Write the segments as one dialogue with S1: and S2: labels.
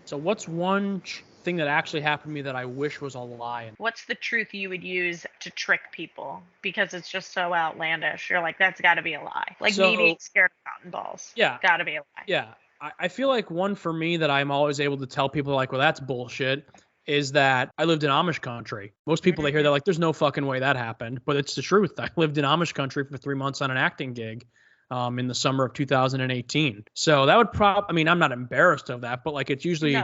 S1: So what's one thing that actually happened to me that I wish was a lie?
S2: What's the truth you would use to trick people because it's just so outlandish? You're like, that's got to be a lie. Like me being scared of cotton balls.
S1: Yeah.
S2: Got to be a lie.
S1: Yeah. I feel like one for me that I'm always able to tell people like, well, that's bullshit, is that I lived in Amish country. Most people they hear, they're like, there's no fucking way that happened. But it's the truth. I lived in Amish country for 3 months on an acting gig in the summer of 2018. So that would I mean, I'm not embarrassed of that, but like it's usually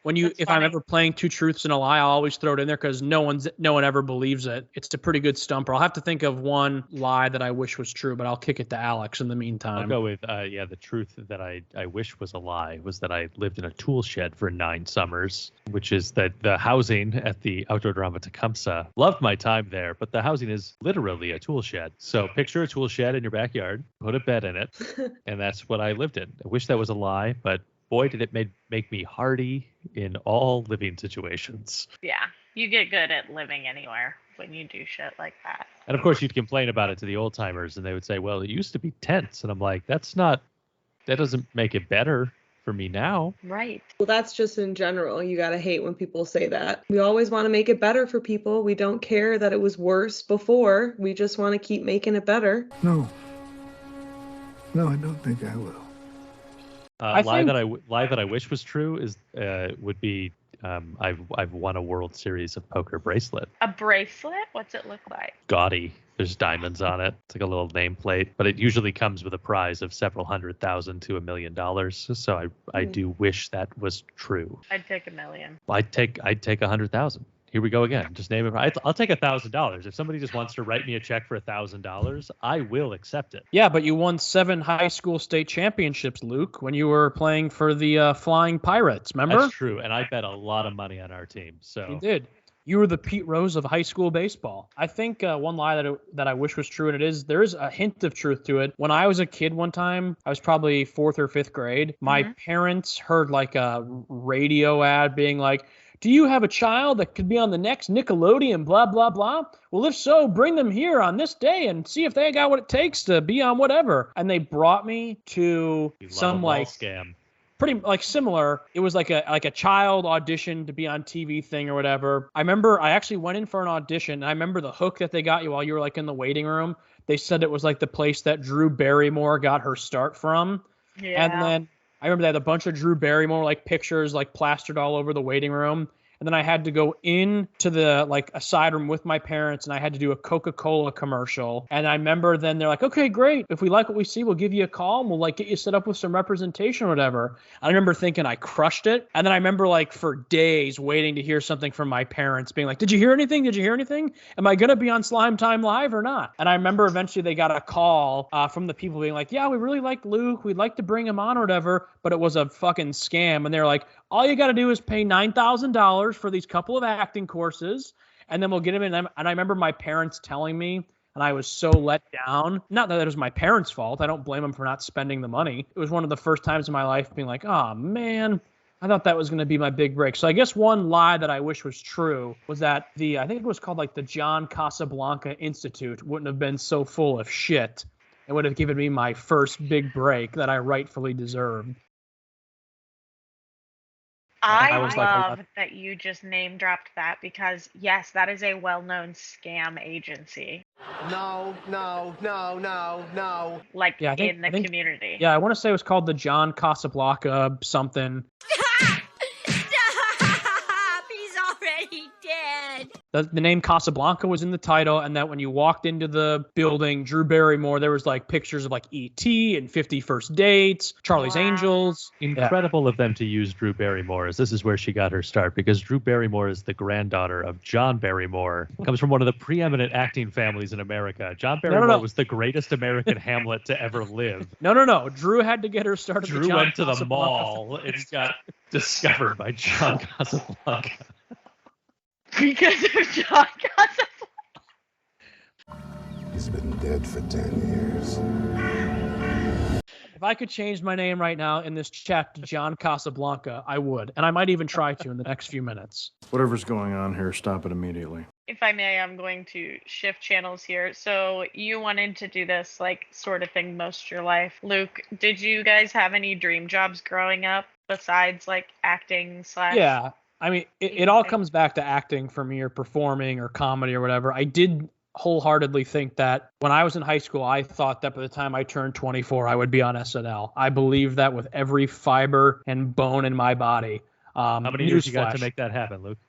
S1: when if I'm ever playing two truths and a lie, I'll always throw it in there because no one ever believes it. It's a pretty good stumper. I'll have to think of one lie that I wish was true, but I'll kick it to Alex in the meantime.
S3: I'll go with the truth that I wish was a lie was that I lived in a tool shed for 9 summers, which is that the housing at the Outdoor Drama Tecumseh, loved my time there, but the housing is literally a tool shed. So picture a tool shed in your backyard, put a bed in it, and that's what I lived in. I wish that was a lie, but boy, did it make me hardy in all living situations.
S2: Yeah, you get good at living anywhere when you do shit like that.
S3: And of course, you'd complain about it to the old timers, and they would say, well, it used to be tents. And I'm like, that doesn't make it better for me now.
S2: Right.
S4: Well, that's just in general. You gotta hate when people say that. We always want to make it better for people. We don't care that it was worse before. We just want to keep making it better.
S5: No, I don't think I will.
S3: Lie that I wish was true is would be I've won a World Series of Poker bracelet.
S2: A bracelet? What's it look like?
S3: Gaudy. There's diamonds on it. It's like a little nameplate, but it usually comes with a prize of several $100,000 to $1 million. So I do wish that was true.
S2: I'd take $1 million.
S3: I'd take $100,000. Here we go again. Just name it. I'll take $1,000. If somebody just wants to write me a check for $1,000, I will accept it.
S1: Yeah, but you won 7 high school state championships, Luke, when you were playing for the Flying Pirates. Remember?
S3: That's true, and I bet a lot of money on our team. So
S1: you did. You were the Pete Rose of high school baseball. I think one lie that I wish was true, and there is a hint of truth to it. When I was a kid one time, I was probably 4th or 5th grade. My parents heard like a radio ad being like, do you have a child that could be on the next Nickelodeon, blah, blah, blah? Well, if so, bring them here on this day and see if they got what it takes to be on whatever. And they brought me to some like
S3: scam.
S1: Pretty like similar. It was like a child audition to be on TV thing or whatever. I remember I actually went in for an audition. And I remember the hook that they got you while you were like in the waiting room. They said it was like the place that Drew Barrymore got her start from. Yeah. And then I remember they had a bunch of Drew Barrymore like pictures like plastered all over the waiting room. And then I had to go into the like a side room with my parents and I had to do a Coca-Cola commercial. And I remember then they're like, okay, great. If we like what we see, we'll give you a call and we'll like get you set up with some representation or whatever. I remember thinking I crushed it. And then I remember like for days waiting to hear something from my parents being like, did you hear anything? Did you hear anything? Am I going to be on Slime Time Live or not? And I remember eventually they got a call from the people being like, yeah, we really like Luke. We'd like to bring him on or whatever. But it was a fucking scam. And they're like, all you got to do is pay $9,000 for these couple of acting courses, and then we'll get him in. And I remember my parents telling me, and I was so let down. Not that it was my parents' fault. I don't blame them for not spending the money. It was one of the first times in my life being like, oh, man, I thought that was going to be my big break. So I guess one lie that I wish was true was that I think it was called like the John Casablanca Institute wouldn't have been so full of shit. It would have given me my first big break that I rightfully deserved.
S2: I love that you just name dropped that because, yes, that is a well-known scam agency.
S6: No.
S2: Like in the community.
S1: Yeah, I want to say it was called the John Casablanca something.
S7: He's already dead.
S1: The name Casablanca was in the title, and that when you walked into the building, Drew Barrymore, there was like pictures of like E.T. and 50 First Dates, Charlie's Angels.
S3: Incredible of them to use Drew Barrymore, as this is where she got her start, because Drew Barrymore is the granddaughter of John Barrymore. Comes from one of the preeminent acting families in America. John Barrymore was the greatest American Hamlet to ever live.
S1: No. Drew had to get her started.
S3: Drew went to the mall and got discovered by John Casablanca.
S2: Because of John Casablanca.
S5: He's been dead for 10 years.
S1: If I could change my name right now in this chat to John Casablanca, I would. And I might even try to in the next few minutes.
S5: Whatever's going on here, stop it immediately.
S2: If I may, I'm going to shift channels here. So you wanted to do this like sort of thing most of your life. Luke, did you guys have any dream jobs growing up? besides like acting slash.
S1: Yeah. I mean, it all comes back to acting for me, or performing or comedy or whatever. I did wholeheartedly think that when I was in high school, I thought that by the time I turned 24, I would be on SNL. I believe that with every fiber and bone in my body.
S3: How many years you got to make that happen, Luke?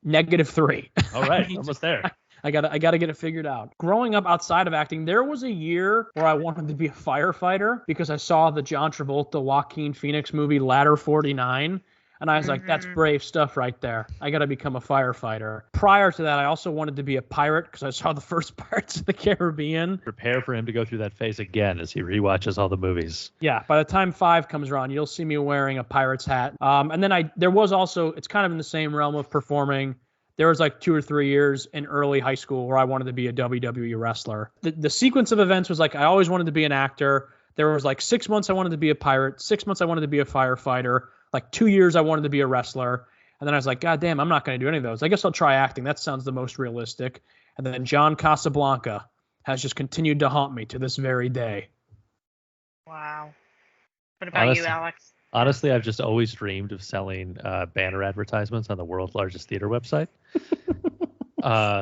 S1: -3.
S3: All right, almost there.
S1: I gotta get it figured out. Growing up outside of acting, there was a year where I wanted to be a firefighter because I saw the John Travolta, Joaquin Phoenix movie Ladder 49. And I was like, that's brave stuff right there. I got to become a firefighter. Prior to that, I also wanted to be a pirate because I saw the first Pirates of the Caribbean.
S3: Prepare for him to go through that phase again as he rewatches all the movies.
S1: Yeah, by the time 5 comes around, you'll see me wearing a pirate's hat. And then there was also, it's kind of in the same realm of performing. There was like 2 or 3 years in early high school where I wanted to be a WWE wrestler. The sequence of events was like, I always wanted to be an actor. There was like 6 months I wanted to be a pirate. 6 months I wanted to be a firefighter. Like 2 years I wanted to be a wrestler. And then I was like, God damn, I'm not going to do any of those. I guess I'll try acting. That sounds the most realistic. And then John Casablanca has just continued to haunt me to this very day.
S2: Wow. What about you, Alex?
S3: Honestly, I've just always dreamed of selling banner advertisements on the world's largest theater website.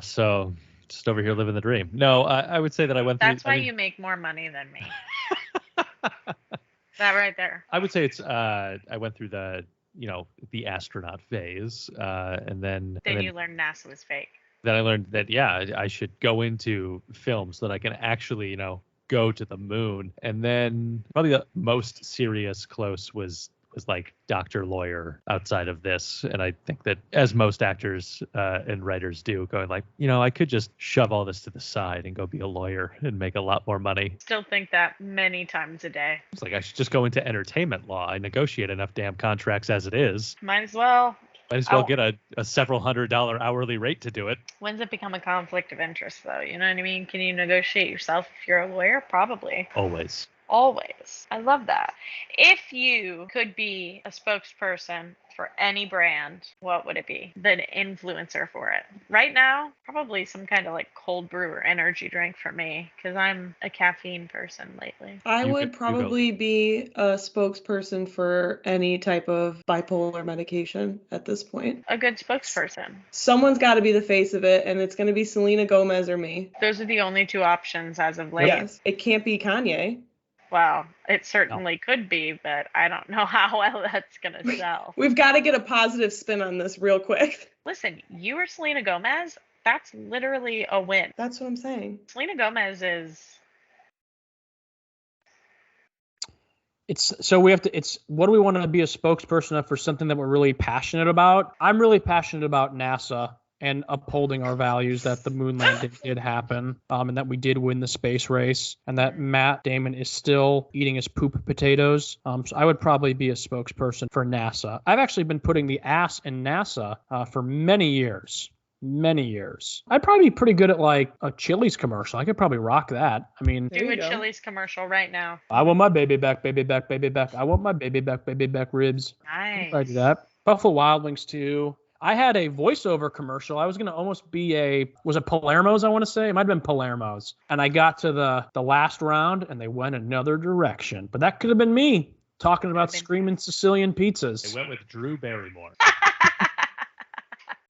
S3: So just over here living the dream. No, I would say that I went through...
S2: That's why you make more money than me. That right there.
S3: I would say it's I went through the astronaut phase, and then
S2: you learned NASA was fake.
S3: Then I learned that I should go into film so that I can actually go to the moon. And then probably the most serious close was like doctor, lawyer outside of this. And I think that as most actors and writers do, going like, I could just shove all this to the side and go be a lawyer and make a lot more money.
S2: Still think that many times a day.
S3: It's like I should just go into entertainment law. I negotiate enough damn contracts as it is.
S2: Might as well
S3: get a several $100 hourly rate to do it.
S2: When's it become a conflict of interest, though? You know what I mean? Can you negotiate yourself if you're a lawyer? Probably.
S3: Always.
S2: I love that. If you could be a spokesperson for any brand, what would it be? The influencer for it. Right now, probably some kind of like cold brew or energy drink for me, because I'm a caffeine person lately.
S4: I would probably be a spokesperson for any type of bipolar medication at this point.
S2: A good spokesperson.
S4: Someone's got to be the face of it, and it's going to be Selena Gomez or me.
S2: Those are the only two options as of late.
S4: Yes, it can't be Kanye.
S2: Well, it certainly could be, but I don't know how well that's going to sell.
S4: We've got to get a positive spin on this real quick.
S2: Listen, you or Selena Gomez, that's literally a win.
S4: That's what I'm saying.
S2: Selena Gomez is...
S1: What do we want to be a spokesperson of for something that we're really passionate about? I'm really passionate about NASA and upholding our values, that the moon landing did happen, and that we did win the space race, and that Matt Damon is still eating his poop potatoes. So I would probably be a spokesperson for NASA. I've actually been putting the ass in NASA for many years. I'd probably be pretty good at like a Chili's commercial. I could probably rock that. I mean,
S2: do a Chili's commercial right now.
S1: I want my baby back, baby back, baby back. I want my baby back ribs.
S2: Nice.
S1: I do that. Buffalo Wild Wings too. I had a voiceover commercial. I was going to almost be was it Palermo's, I want to say? It might have been Palermo's. And I got to the last round, and they went another direction. But that could have been me talking about screaming Sicilian pizzas.
S3: They went with Drew Barrymore.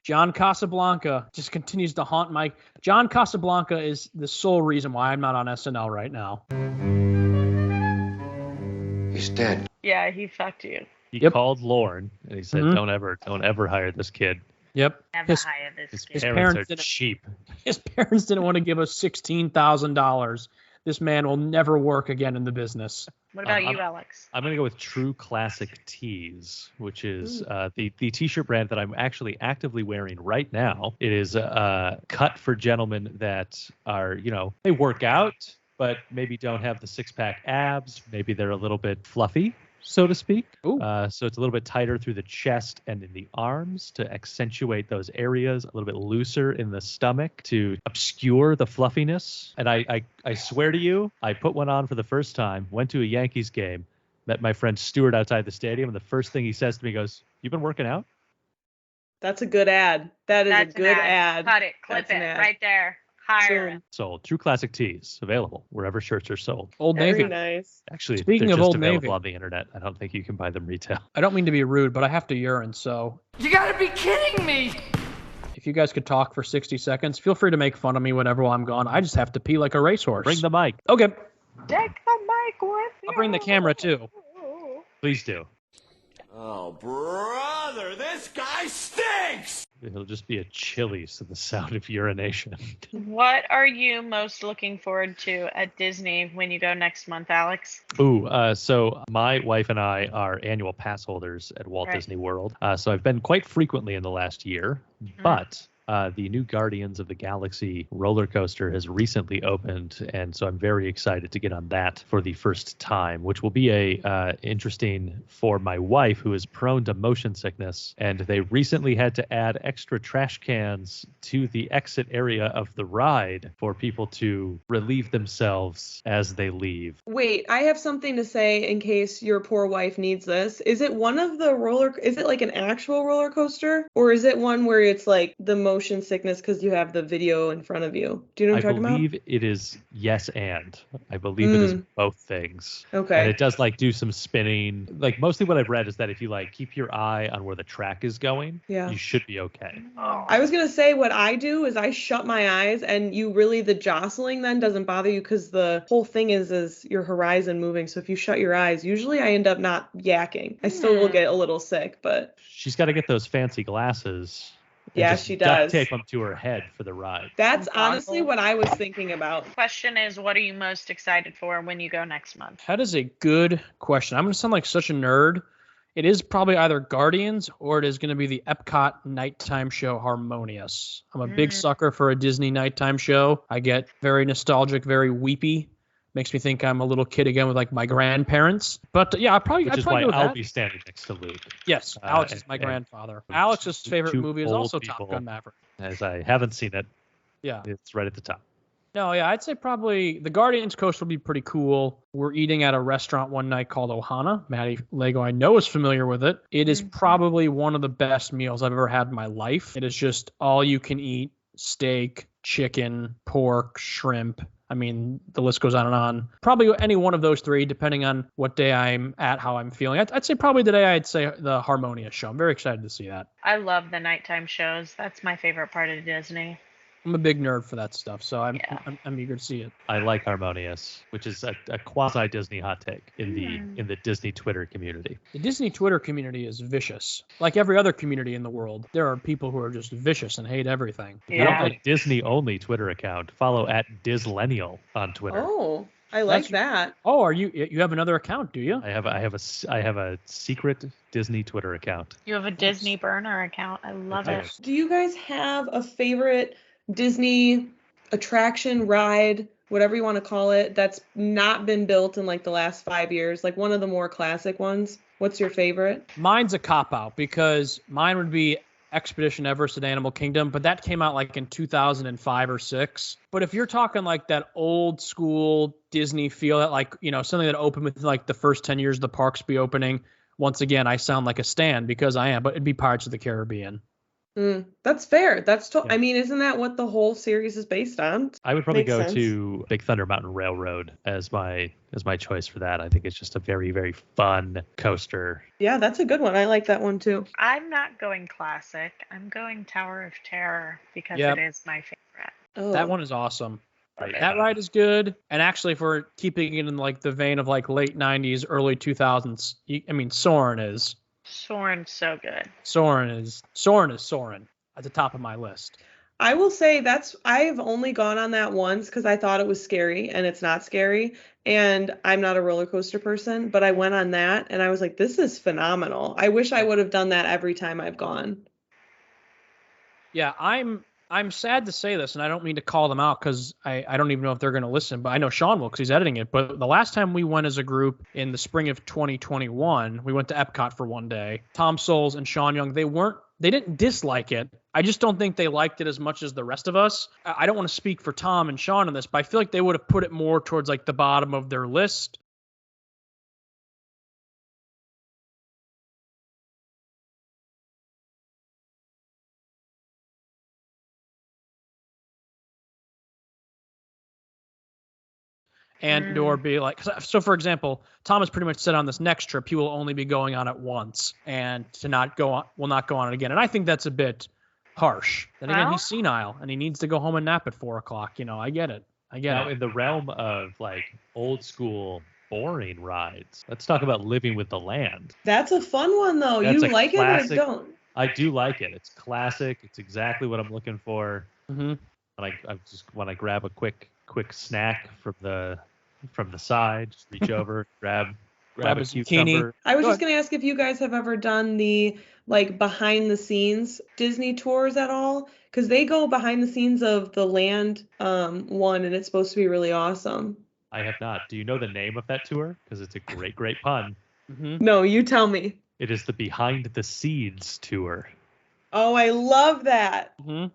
S1: John Casablanca just continues to haunt my... John Casablanca is the sole reason why I'm not on SNL right now.
S5: He's dead.
S2: Yeah, he fucked you.
S3: He called Lorne, and he said, don't ever hire this kid.
S1: Yep.
S2: Never hire this kid.
S3: His parents are cheap.
S1: His parents didn't want to give us $16,000. This man will never work again in the business.
S2: What about you, Alex?
S3: I'm going to go with True Classic Tees, which is the t-shirt brand that I'm actually actively wearing right now. It is cut for gentlemen that are, they work out, but maybe don't have the six-pack abs. Maybe they're a little bit fluffy, so to speak. So it's a little bit tighter through the chest and in the arms to accentuate those areas, a little bit looser in the stomach to obscure the fluffiness. And I swear to you, I put one on for the first time, went to a Yankees game, met my friend Stuart outside the stadium, and the first thing he says to me goes, "You been working out?"
S4: That's a good ad. That's a good ad.
S2: Cut it. Clip it right there. Hiring.
S3: Sold. True Classic Tees available wherever shirts are sold.
S1: Old
S4: Very
S1: Navy.
S4: nice.
S3: Actually,
S1: Speaking
S3: they're
S1: of
S3: just
S1: Old
S3: available
S1: Navy.
S3: on the internet. I don't think you can buy them retail.
S1: I don't mean to be rude, but I have to urine, so
S7: You gotta be kidding me!
S1: if you guys could talk for 60 seconds, feel free to make fun of me whenever while I'm gone. I just have to pee like a racehorse.
S3: Bring the mic.
S1: Okay,
S2: Take the mic with you.
S1: I'll bring the camera too.
S3: Please do.
S6: Oh, brother, this guy stinks!
S3: It'll just be a Chili's to the sound of urination.
S2: What are you most looking forward to at Disney when you go next month, Alex?
S3: So my wife and I are annual pass holders at Walt Disney World. So I've been quite frequently in the last year, but the new Guardians of the Galaxy roller coaster has recently opened, and so I'm very excited to get on that for the first time, which will be interesting for my wife, who is prone to motion sickness, and they recently had to add extra trash cans to the exit area of the ride for people to relieve themselves as they leave.
S4: Wait, I have something to say in case your poor wife needs this. Is it one of the is it like an actual roller coaster, or is it one where it's like the motion sickness because you have the video in front of you? Do you know what I'm talking about?
S3: I believe it is yes and. I believe it is both things.
S4: Okay.
S3: And it does like do some spinning. Like mostly what I've read is that if you like keep your eye on where the track is going, you should be okay.
S4: I was going to say what I do is I shut my eyes, and the jostling then doesn't bother you because the whole thing is your horizon moving. So if you shut your eyes, usually I end up not yakking. I still will get a little sick, but
S3: she's got to get those fancy glasses.
S4: Yeah,
S3: just
S4: she does.
S3: Duct tape them to her head for the ride.
S4: That's honestly what I was thinking about.
S2: Question is, what are you most excited for when you go next month?
S1: That is a good question. I'm going to sound like such a nerd. It is probably either Guardians or it is going to be the Epcot nighttime show Harmonious. I'm a big sucker for a Disney nighttime show. I get very nostalgic, very weepy. Makes me think I'm a little kid again with like my grandparents. But yeah, I'd probably
S3: why
S1: go with
S3: I'll
S1: that.
S3: be standing next to Luke.
S1: Yes, Alex is my grandfather. Alex's favorite movie is also Top Gun Maverick.
S3: As I haven't seen it.
S1: Yeah.
S3: It's right at the top.
S1: No, yeah, I'd say probably the Guardians Coast will be pretty cool. We're eating at a restaurant one night called Ohana. Maddie Lego, I know, is familiar with it. It is probably one of the best meals I've ever had in my life. It is just all you can eat steak, chicken, pork, shrimp. I mean, the list goes on and on. Probably any one of those three, depending on what day I'm at, how I'm feeling. I'd say probably today I'd say the Harmonious show. I'm very excited to see that.
S2: I love the nighttime shows. That's my favorite part of Disney.
S1: I'm a big nerd for that stuff, so I'm eager to see it.
S3: I like Harmonious, which is a quasi Disney hot take in the Disney Twitter community.
S1: The Disney Twitter community is vicious. Like every other community in the world, there are people who are just vicious and hate everything.
S3: If you have a Disney only Twitter account, follow at Dislenial on Twitter.
S4: Oh, I like that.
S1: Oh, are you have another account, do you?
S3: I have a secret Disney Twitter account.
S2: You have a Disney burner account. I love it.
S4: Do you guys have a favorite Disney attraction, ride, whatever you want to call it, that's not been built in like the last 5 years, like one of the more classic ones? What's your favorite?
S1: Mine's a cop-out because mine would be Expedition Everest at Animal Kingdom, but that came out like in 2005 or 6. But if you're talking like that old school Disney feel, that like, something that opened with like the first 10 years of the parks be opening, once again, I sound like a stan because I am, but it'd be Pirates of the Caribbean.
S4: That's fair. I mean, isn't that what the whole series is based on?
S3: I would probably go to Big Thunder Mountain Railroad as my choice for that. I think it's just a very, very fun coaster.
S4: Yeah, that's a good one. I like that one too.
S2: I'm not going classic. I'm going Tower of Terror because it is my favorite.
S4: Oh.
S1: That one is awesome. That ride is good. And actually, if we're keeping it in like the vein of like late 90s, early 2000s, Soarin' is.
S2: Soarin's so good.
S1: Soarin' is Soarin' at the top of my list.
S4: I will say I've only gone on that once because I thought it was scary, and it's not scary. And I'm not a roller coaster person, but I went on that and I was like, this is phenomenal. I wish I would have done that every time I've gone.
S1: Yeah, I'm sad to say this, and I don't mean to call them out because I don't even know if they're going to listen, but I know Sean will because he's editing it. But the last time we went as a group in the spring of 2021, we went to Epcot for one day. Tom Souls and Sean Young, they didn't dislike it. I just don't think they liked it as much as the rest of us. I don't want to speak for Tom and Sean on this, but I feel like they would have put it more towards like the bottom of their list. and or be like, so for example, Thomas pretty much said on this next trip he will only be going on it once and will not go on it again. And I think that's a bit harsh. Then again, he's senile and he needs to go home and nap at 4:00. I get it.
S3: Now, in the realm of like old school boring rides, let's talk about living with the land.
S4: That's a fun one though. You like it or don't?
S3: I do like it. It's classic. It's exactly what I'm looking for.
S1: Mm-hmm.
S3: And I just want to grab a quick snack from the side, just reach over, grab a cucumber.
S4: I was just gonna ask if you guys have ever done the like behind the scenes Disney tours at all, because they go behind the scenes of the land one, and it's supposed to be really awesome.
S3: I have not. Do you know the name of that tour? Because it's a great pun.
S1: Mm-hmm.
S4: No, you tell me.
S3: It is the Behind the Seeds tour.
S4: Oh, I love that.
S1: Mm-hmm.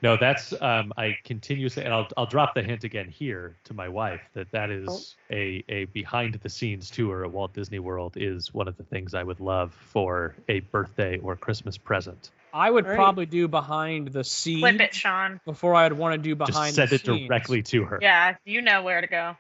S3: No, that's I continuously, and I'll drop the hint again here to my wife that is a behind the scenes tour at Walt Disney World is one of the things I would love for a birthday or Christmas present.
S1: I would probably do behind the scenes.
S2: Flip it, Sean.
S1: Before I'd want to do behind the scenes.
S3: Just send it directly to her.
S2: Yeah, you know where to go.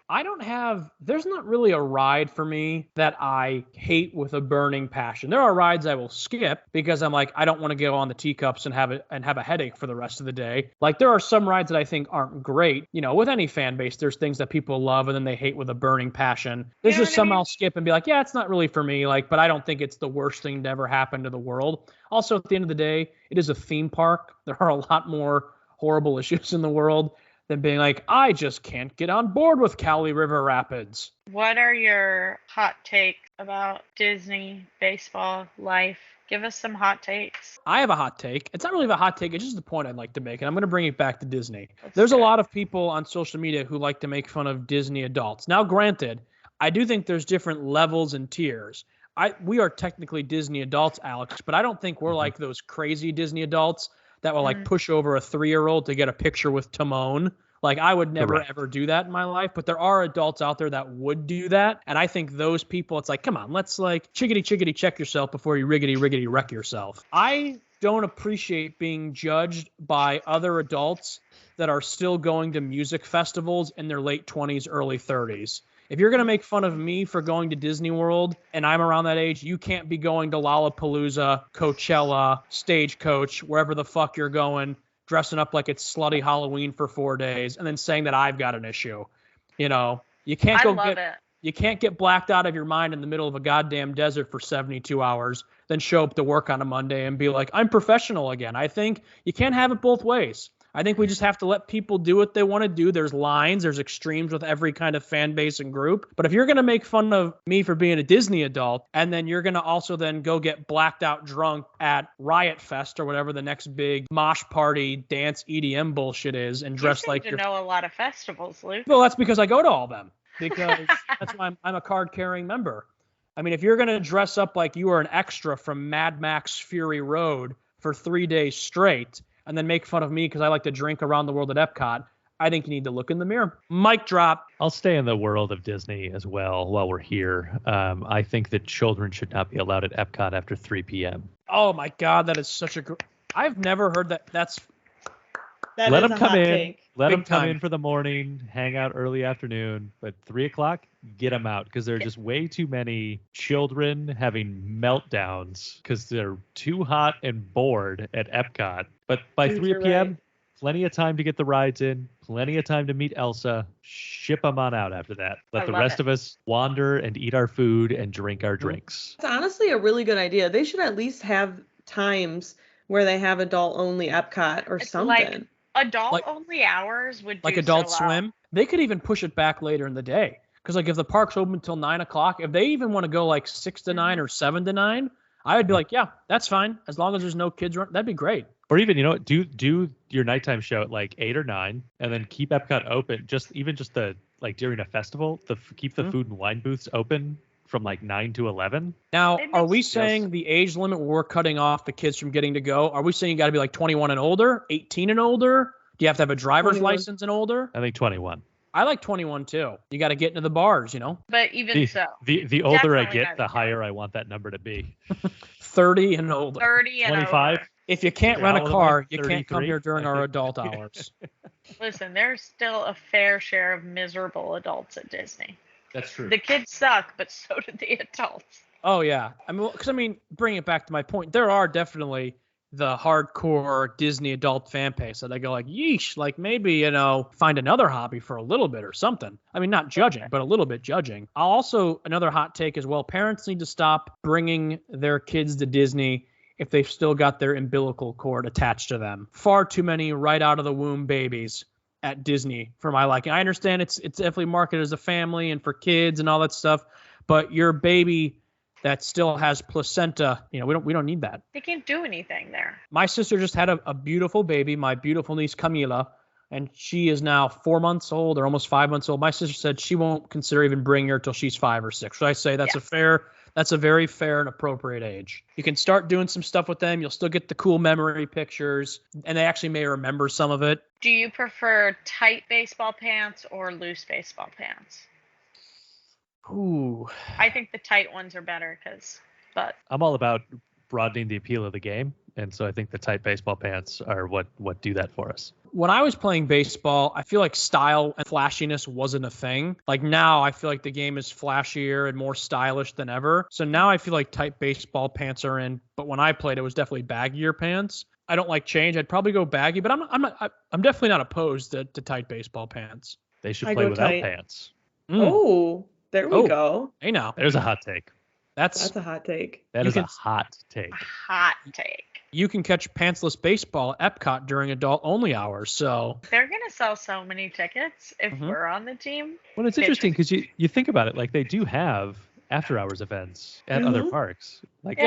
S1: There's not really a ride for me that I hate with a burning passion. There are rides I will skip because I'm like, I don't want to go on the teacups and have a headache for the rest of the day. Like there are some rides that I think aren't great. With any fan base, there's things that people love and then they hate with a burning passion. There's just some I'll skip and be like, yeah, it's not really for me. Like, but I don't think it's the worst thing to ever happen to the world. Also, at the end of the day, it is a theme park. There are a lot more horrible issues in the world than being like, I just can't get on board with Cowley River Rapids.
S2: What are your hot takes about Disney, baseball, life? Give us some hot takes.
S1: I have a hot take. It's not really a hot take. It's just the point I'd like to make, and I'm going to bring it back to Disney. There's a lot of people on social media who like to make fun of Disney adults. Now, granted, I do think there's different levels and tiers. We are technically Disney adults, Alex, but I don't think we're like those crazy Disney adults that will like push over a 3-year-old to get a picture with Timon. Like I would never ever do that in my life, but there are adults out there that would do that. And I think those people, it's like, come on, let's like chickity check yourself before you riggedy wreck yourself. I don't appreciate being judged by other adults that are still going to music festivals in their late 20s, early 30s. If you're going to make fun of me for going to Disney World and I'm around that age, you can't be going to Lollapalooza, Coachella, Stagecoach, wherever the fuck you're going, dressing up like it's slutty Halloween for 4 days and then saying that I've got an issue. You can't get blacked out of your mind in the middle of a goddamn desert for 72 hours, then show up to work on a Monday and be like, I'm professional again. I think you can't have it both ways. I think we just have to let people do what they want to do. There's lines, there's extremes with every kind of fan base and group. But if you're going to make fun of me for being a Disney adult, and then you're going to also then go get blacked out drunk at Riot Fest or whatever the next big mosh party dance EDM bullshit is and dress like
S2: you know a lot of festivals, Luke.
S1: Well, that's because I go to all of them. Because that's why I'm a card-carrying member. I mean, if you're going to dress up like you are an extra from Mad Max Fury Road for 3 days straight, and then make fun of me because I like to drink around the world at Epcot, I think you need to look in the mirror. Mic drop.
S3: I'll stay in the world of Disney as well while we're here. I think that children should not be allowed at Epcot after 3 p.m.
S1: Oh, my God. That is such a... I've never heard that.
S3: Let them come in. Let them come in for the morning, hang out early afternoon, but 3 o'clock, get them out because there are just way too many children having meltdowns because they're too hot and bored at Epcot. But by 3 p.m., plenty of time to get the rides in, plenty of time to meet Elsa, ship them on out after that. Let the rest of us wander and eat our food and drink our drinks.
S4: It's honestly a really good idea. They should at least have times where they have adult-only Epcot or something.
S2: Adult-only hours would do
S1: like Adult Swim. They could even push it back later in the day. Because like if the park's open until 9 o'clock, if they even want to go like 6 to 9 or 7 to 9, I would be like, yeah, that's fine. As long as there's no kids around, that'd be great.
S3: Or even, do your nighttime show at like 8 or 9 and then keep Epcot open. Just the like during a festival, keep the food and wine booths open from like 9 to 11.
S1: Now, are we saying the age limit where we're cutting off the kids from getting to go? Are we saying you got to be like 21 and older, 18 and older? Do you have to have a driver's
S4: 21.
S1: license and older?
S3: I think 21.
S1: I like 21 too. You got to get into the bars,
S2: But even so.
S3: The older I get, the higher I want that number to be.
S1: 30 and older.
S2: 30 and
S3: 25.
S2: over.
S1: If you can't rent a car, you can't come here during our adult hours.
S2: Listen, there's still a fair share of miserable adults at Disney.
S3: That's true.
S2: The kids suck, but so do the adults.
S1: Oh yeah, bring it back to my point. There are definitely the hardcore Disney adult fan base that I go like, yeesh, like maybe find another hobby for a little bit or something. I mean, not judging, but a little bit judging. Another hot take as well. Parents need to stop bringing their kids to Disney if they've still got their umbilical cord attached to them. Far too many right out of the womb babies at Disney for my liking. I understand it's definitely marketed as a family and for kids and all that stuff, but your baby that still has placenta, we don't need that.
S2: They can't do anything there.
S1: My sister just had a beautiful baby, my beautiful niece Camila, and she is now 4 months old or almost 5 months old. My sister said she won't consider even bringing her till she's 5 or 6. So I say that's a very fair and appropriate age. You can start doing some stuff with them. You'll still get the cool memory pictures, and they actually may remember some of it.
S2: Do you prefer tight baseball pants or loose baseball pants?
S1: Ooh.
S2: I think the tight ones are better but
S3: I'm all about broadening the appeal of the game, and so I think the tight baseball pants are what do that for us.
S1: When I was playing baseball, I feel like style and flashiness wasn't a thing. Like now, I feel like the game is flashier and more stylish than ever. So now I feel like tight baseball pants are in. But when I played, it was definitely baggier pants. I don't like change. I'd probably go baggy, but I'm definitely not opposed to tight baseball pants.
S3: They should play without pants.
S4: Oh, there we go.
S1: Hey now,
S3: there's a hot take.
S1: That's
S4: a hot take.
S3: That is a hot take.
S2: Hot take.
S1: You can catch pantsless baseball at Epcot during adult-only hours, so...
S2: They're going to sell so many tickets if we're on the team.
S3: Well, it's interesting because you think about it, like they do have after-hours events at other parks. Like,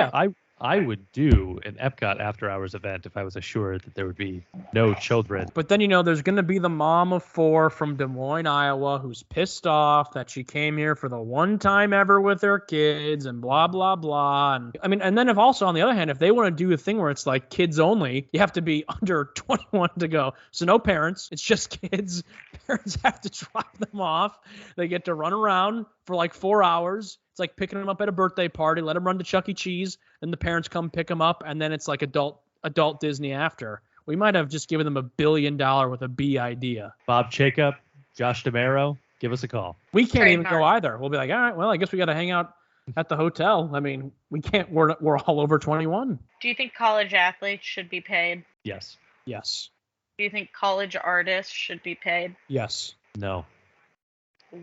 S3: I would do an Epcot after-hours event if I was assured that there would be no children.
S1: But then, there's going to be the mom of 4 from Des Moines, Iowa, who's pissed off that she came here for the one time ever with her kids and blah, blah, blah. And then if also, on the other hand, if they want to do a thing where it's like kids only, you have to be under 21 to go. So no parents. It's just kids. Parents have to drop them off. They get to run around for like 4 hours. It's like picking them up at a birthday party, let them run to Chuck E. Cheese, then the parents come pick them up, and then it's like adult Disney after. We might have just given them $1 billion with a B idea.
S3: Bob Jacob, Josh DeMero, give us a call.
S1: We can't even go either. We'll be like, all right, well, I guess we got to hang out at the hotel. I mean, we can't. We're all over 21.
S2: Do you think college athletes should be paid?
S3: Yes.
S1: Yes.
S2: Do you think college artists should be paid?
S1: Yes.
S3: No.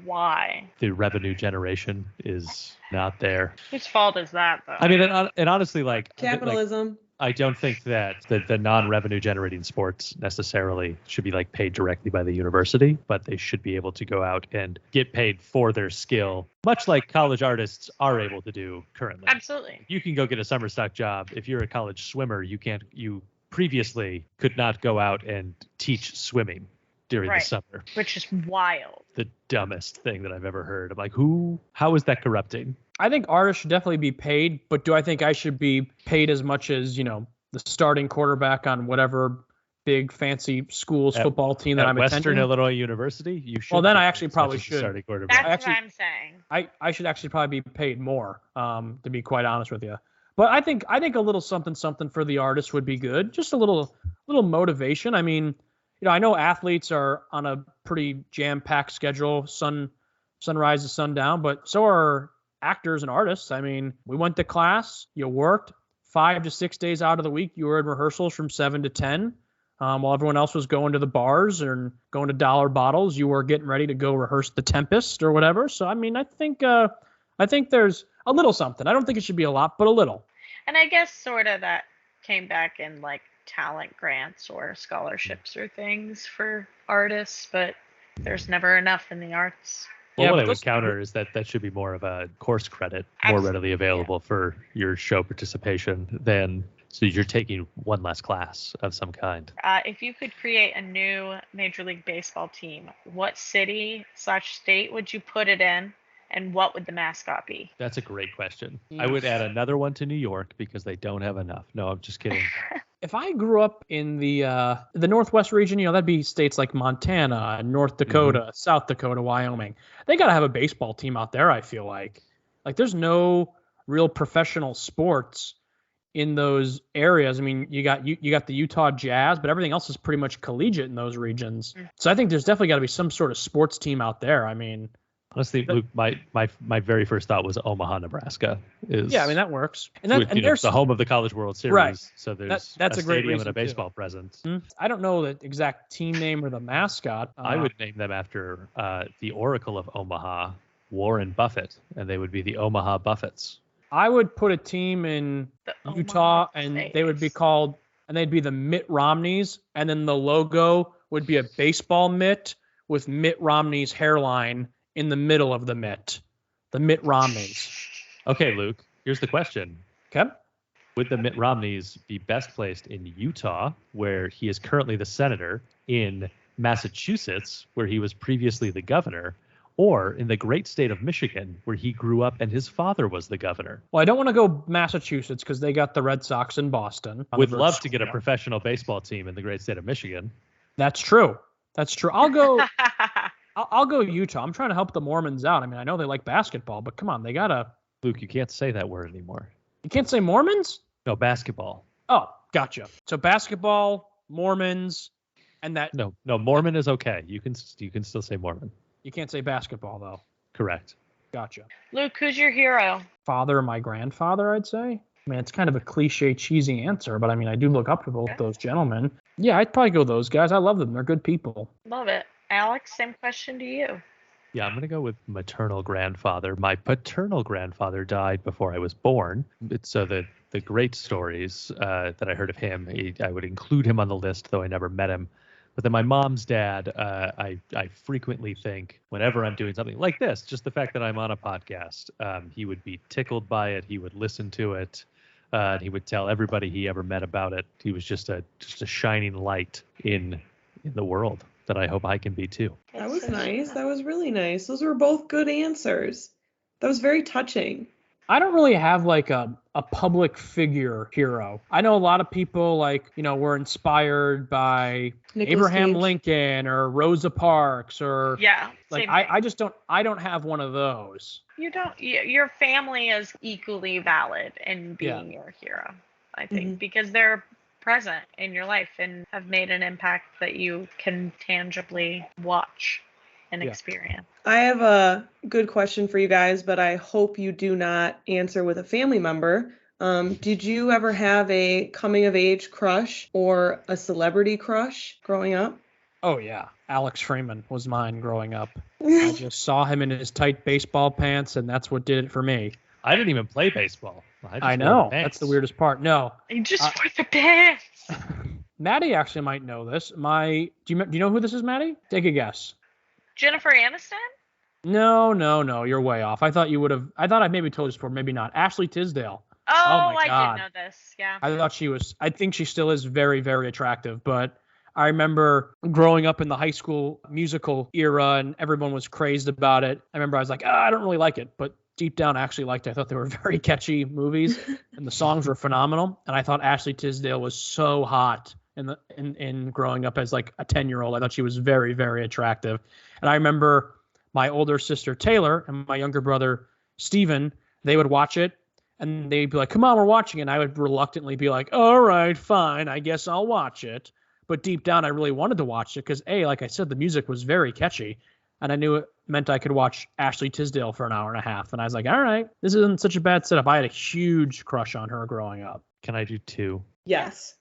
S2: Why?
S3: The revenue generation is not there.
S2: Whose fault is that, though?
S3: I mean, and honestly, like
S4: capitalism.
S3: I don't think that the non-revenue generating sports necessarily should be like paid directly by the university, but they should be able to go out and get paid for their skill, much like college artists are able to do currently.
S2: Absolutely.
S3: You can go get a summer stock job. If you're a college swimmer, you previously could not go out and teach swimming during the summer.
S2: Which is wild.
S3: The dumbest thing that I've ever heard. I'm like, how is that corrupting?
S1: I think artists should definitely be paid, but do I think I should be paid as much as, the starting quarterback on whatever big fancy school's football team that I'm attending?
S3: Western Illinois University? You should.
S1: Well, then I actually probably should.
S3: Starting quarterback.
S2: That's what I'm saying.
S1: I should actually probably be paid more, to be quite honest with you. But I think a little something for the artist would be good. Just a little motivation. I mean, I know athletes are on a pretty jam-packed schedule, sunrise to sundown, but so are actors and artists. I mean, we went to class, you worked 5 to 6 days out of the week. You were in rehearsals from 7 to 10, while everyone else was going to the bars and going to dollar bottles. You were getting ready to go rehearse The Tempest or whatever. So, I mean, I think there's a little something. I don't think it should be a lot, but a little.
S2: And I guess sort of that came back in like talent grants or scholarships or things for artists, but there's never enough in the arts.
S3: Well, what I would counter is that should be more of a course credit, more readily available for your show participation than so you're taking one less class of some kind.
S2: If you could create a new Major League Baseball team, what city/state would you put it in? And what would the mascot be?
S3: That's a great question. I would add another one to New York because they don't have enough. No, I'm just kidding.
S1: If I grew up in the Northwest region, that'd be states like Montana, North Dakota, South Dakota, Wyoming. They got to have a baseball team out there, I feel like. Like, there's no real professional sports in those areas. I mean, you got the Utah Jazz, but everything else is pretty much collegiate in those regions. So I think there's definitely got to be some sort of sports team out there. I mean,
S3: honestly, Luke, my very first thought was Omaha, Nebraska.
S1: Yeah, I mean that works. And
S3: there's the home of the College World Series,
S1: right?
S3: So there's
S1: that's a great
S3: stadium
S1: reason
S3: and a baseball presence.
S1: I don't know the exact team name or the mascot.
S3: I would name them after the Oracle of Omaha, Warren Buffett, and they would be the Omaha Buffets.
S1: I would put a team in Utah, and they would be called, and they'd be the Mitt Romneys, and then the logo would be a baseball mitt with Mitt Romney's hairline in the middle of the Mitt Romneys.
S3: Okay, Luke, here's the question.
S1: Okay.
S3: Would the Mitt Romneys be best placed in Utah, where he is currently the senator, in Massachusetts, where he was previously the governor, or in the great state of Michigan, where he grew up and his father was the governor?
S1: Well, I don't want to go Massachusetts because they got the Red Sox in Boston.
S3: Would love to get a professional baseball team in the great state of Michigan.
S1: That's true. I'll go. I'll go Utah. I'm trying to help the Mormons out. I mean, I know they like basketball, but come on, they gotta.
S3: Luke, you can't say that word anymore.
S1: You can't say Mormons?
S3: No, basketball.
S1: Oh, gotcha. So basketball, Mormons, and that.
S3: No, Mormon is okay. You can still say Mormon.
S1: You can't say basketball though.
S3: Correct.
S1: Gotcha.
S2: Luke, who's your hero?
S1: Father, my grandfather, I'd say. I mean, it's kind of a cliche, cheesy answer, but I mean, I do look up to both those gentlemen. Yeah, I'd probably go those guys. I love them. They're good people.
S2: Love it. Alex, same question to you.
S3: Yeah, I'm going to go with maternal grandfather. My paternal grandfather died before I was born. So the great stories that I heard of him, I would include him on the list, though I never met him. But then my mom's dad, I frequently think whenever I'm doing something like this, just the fact that I'm on a podcast, he would be tickled by it. He would listen to it. And he would tell everybody he ever met about it. He was just a shining light in the world that I hope I can be too.
S4: That was nice. That was really nice. Those were both good answers. That was very touching.
S1: I don't really have like a public figure hero. I know a lot of people were inspired by
S4: Nicolas
S1: Abraham
S4: Cage.
S1: Lincoln or Rosa Parks or I don't have one of those.
S2: You don't. Your family is equally valid in being your hero, I think, because they're present in your life and have made an impact that you can tangibly watch and experience.
S4: I have a good question for you guys, but I hope you do not answer with a family member. Did you ever have a coming of age crush or a celebrity crush growing up?
S1: Oh yeah, Alex Freeman was mine growing up. I just saw him in his tight baseball pants, and that's what did it for me.
S3: I didn't even play baseball.
S1: I know. That's the weirdest part. No.
S2: You just wore the pants.
S1: Maddie actually might know this. Do you know who this is, Maddie? Take a guess.
S2: Jennifer Aniston?
S1: No. You're way off. I thought you would have. I thought I maybe told you this before. Maybe not. Ashley Tisdale.
S2: Oh,
S1: my God.
S2: I did know this. Yeah.
S1: I thought she was. I think she still is very, very attractive. But I remember growing up in the high school musical era, and everyone was crazed about it. I remember I was like, I don't really like it, but deep down, I actually liked it. I thought they were very catchy movies, and the songs were phenomenal. And I thought Ashley Tisdale was so hot in growing up as like a 10-year-old. I thought she was very, very attractive. And I remember my older sister Taylor and my younger brother Steven, they would watch it, and they'd be like, "Come on, we're watching it." And I would reluctantly be like, "All right, fine, I guess I'll watch it." But deep down, I really wanted to watch it because, like I said, the music was very catchy. And I knew it meant I could watch Ashley Tisdale for an hour and a half. And I was like, all right, this isn't such a bad setup. I had a huge crush on her growing up.
S3: Can I do two?
S4: Yes.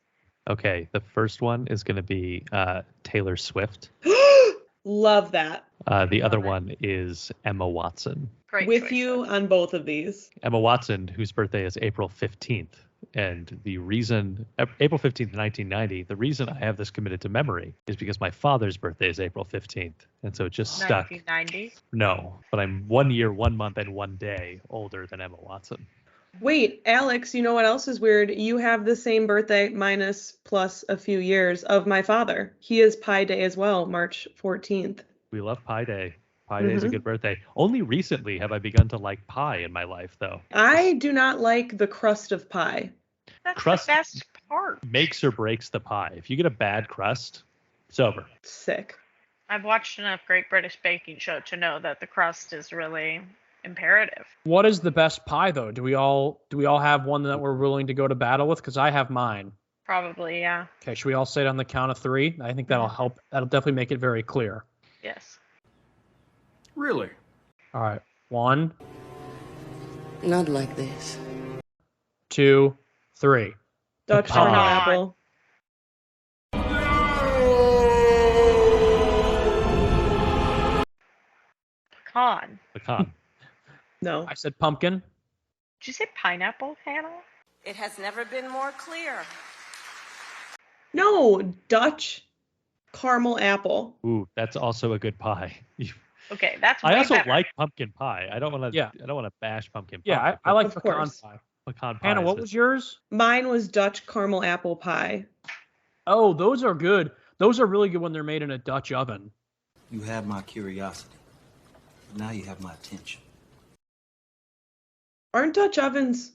S3: Okay, the first one is going to be Taylor Swift.
S4: Love that.
S3: The other one is Emma Watson.
S2: Great
S4: With
S2: choice.
S4: you on both of these.
S3: Emma Watson, whose birthday is April 15th. And the reason, April 15th, 1990, the reason I have this committed to memory is because my father's birthday is April 15th. And so it just stuck.
S2: 1990?
S3: No, but I'm 1 year, 1 month, and 1 day older than Emma Watson.
S4: Wait, Alex, you know what else is weird? You have the same birthday minus plus a few years of my father. He is Pi Day as well, March 14th.
S3: We love Pi Day. Pi Day is a good birthday. Only recently have I begun to like pie in my life, though.
S4: I do not like the crust of pie.
S2: That's
S3: Crust
S2: the best part.
S3: makes or breaks the pie. If you get a bad crust, it's over.
S4: Sick.
S2: I've watched enough Great British Baking Show to know that the crust is really imperative.
S1: What is the best pie though? Do we all have one that we're willing to go to battle with? Because I have mine.
S2: Probably, yeah.
S1: Okay, should we all say it on the count of 3? I think that'll help. That'll definitely make it very clear.
S2: Yes.
S6: Really?
S1: All right. 1,
S8: Not like this.
S1: 2, 3.
S4: Dutch
S1: Pecan.
S4: caramel apple.
S2: Pecan.
S4: No.
S1: I said pumpkin.
S2: Did you say pineapple, Hannah?
S8: It has never been more clear.
S4: No, Dutch caramel apple.
S3: Ooh, that's also a good pie.
S2: Okay, that's
S3: I
S2: way
S3: also
S2: better.
S3: like pumpkin pie. I don't want to.
S1: Yeah.
S3: I don't want to bash pumpkin pie.
S1: Yeah, I like
S4: Of
S1: pecan
S4: course.
S1: pie.
S3: pecan pie.
S1: Hannah,
S3: is
S1: what
S3: the-
S1: was yours?
S4: Mine was Dutch caramel apple pie.
S1: Oh, those are good. Those are really good when they're made in a Dutch oven.
S9: You have my curiosity. Now you have my attention.
S4: Aren't Dutch ovens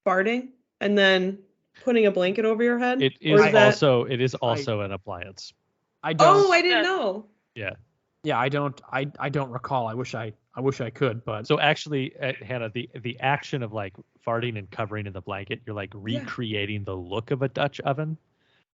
S4: farting and then putting a blanket over your head?
S3: It
S4: Or
S3: is
S4: that-
S3: also. It is also an appliance.
S1: I don't.
S4: Oh, I didn't know.
S3: Yeah.
S1: Yeah, I don't. I don't recall. I wish I could, but
S3: So actually, Hannah, the action of like farting and covering in the blanket, you're like recreating the look of a Dutch oven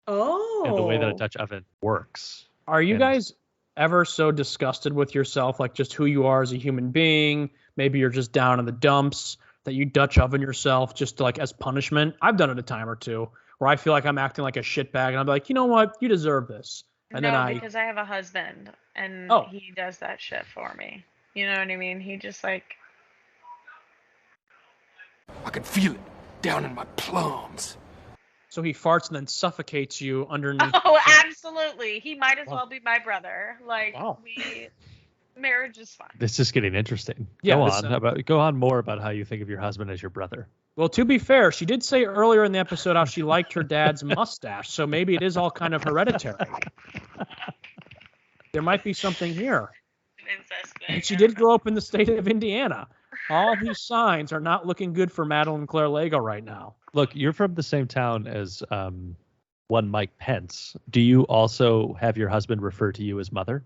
S4: Oh.
S3: and the way that a Dutch oven works.
S1: are you
S3: And-
S1: guys ever so disgusted with yourself, like just who you are as a human being? Maybe you're just down in the dumps that you Dutch oven yourself just to, like as punishment. I've done it a time or two where I feel like I'm acting like a shitbag and I'm like, you know what, you deserve this. And
S2: no,
S1: then I
S2: because I have a husband and
S1: Oh.
S2: he does that shit for me. You know what I mean? He just like
S6: I can feel it down in my plums.
S1: so he farts and then suffocates you underneath.
S2: oh, absolutely. He might as
S1: Wow.
S2: well be my brother. Like
S1: Wow.
S2: marriage is fun.
S3: This is getting interesting.
S1: Yeah,
S3: Go
S1: this,
S3: on. Go on more about how you think of your husband as your brother.
S1: Well, to be fair, she did say earlier in the episode how she liked her dad's mustache, so maybe it is all kind of hereditary. There might be something here.
S2: Incest thing.
S1: And she did grow up in the state of Indiana. All these signs are not looking good for Madeline Claire Lego right now.
S3: Look, you're from the same town as one Mike Pence. Do you also have your husband refer to you as mother?